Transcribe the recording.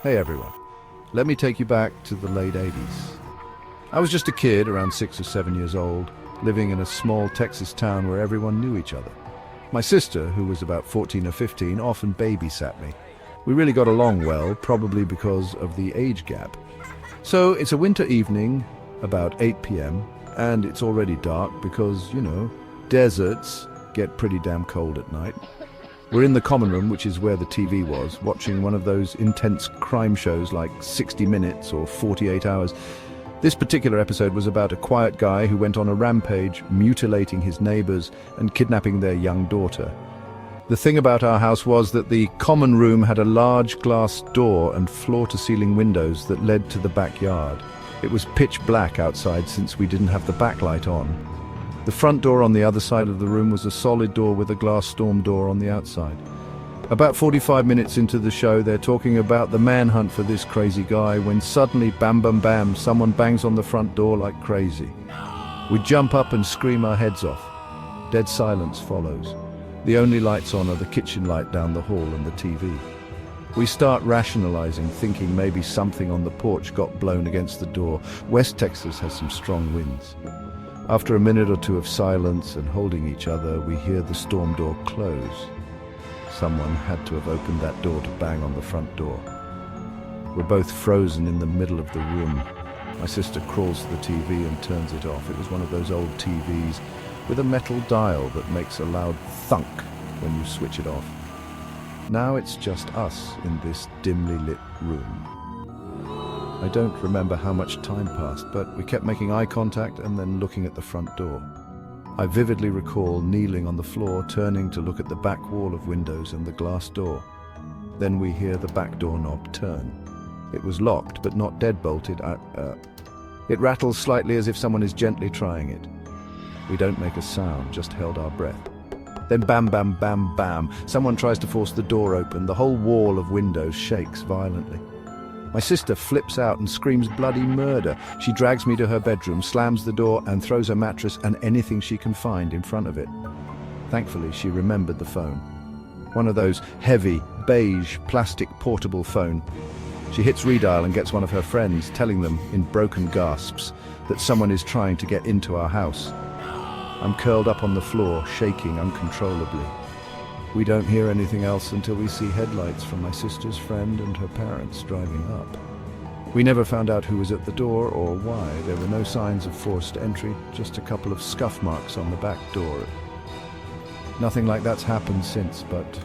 Hey everyone, let me take you back to the late 80s. I was just a kid, around 6 or 7 years old, living in a small Texas town where everyone knew each other. My sister, who was about 14 or 15, often babysat me. We really got along well, probably because of the age gap. So it's a winter evening, about 8 p.m., and it's already dark because, deserts get pretty damn cold at night. We're in the common room, which is where the TV was, watching one of those intense crime shows like 60 Minutes or 48 Hours. This particular episode was about a quiet guy who went on a rampage, mutilating his neighbors and kidnapping their young daughter. The thing about our house was that the common room had a large glass door and floor-to-ceiling windows that led to the backyard. It was pitch black outside since we didn't have the backlight on. The front door on the other side of the room was a solid door with a glass storm door on the outside. About 45 minutes into the show, they're talking about the manhunt for this crazy guy when suddenly, bam, bam, bam, someone bangs on the front door like crazy. We jump up and scream our heads off. Dead silence follows. The only lights on are the kitchen light down the hall and the TV. We start rationalizing, thinking maybe something on the porch got blown against the door. West Texas has some strong winds. After a minute or two of silence and holding each other, we hear the storm door close. Someone had to have opened that door to bang on the front door. We're both frozen in the middle of the room. My sister crawls to the TV and turns it off. It was one of those old TVs with a metal dial that makes a loud thunk when you switch it off. Now it's just us in this dimly lit room. I don't remember how much time passed, but we kept making eye contact and then looking at the front door. I vividly recall kneeling on the floor, turning to look at the back wall of windows and the glass door. Then we hear the back door knob turn. It was locked, but not dead-bolted. It rattles slightly as if someone is gently trying it. We don't make a sound, just held our breath. Then bam, bam, bam, bam. Someone tries to force the door open. The whole wall of windows shakes violently. My sister flips out and screams bloody murder. She drags me to her bedroom, slams the door, and throws a mattress and anything she can find in front of it. Thankfully, she remembered the phone. One of those heavy, beige, plastic portable phone. She hits redial and gets one of her friends, telling them, in broken gasps, that someone is trying to get into our house. I'm curled up on the floor, shaking uncontrollably. We don't hear anything else until we see headlights from my sister's friend and her parents driving up. We never found out who was at the door or why. There were no signs of forced entry, just a couple of scuff marks on the back door. Nothing like that's happened since, but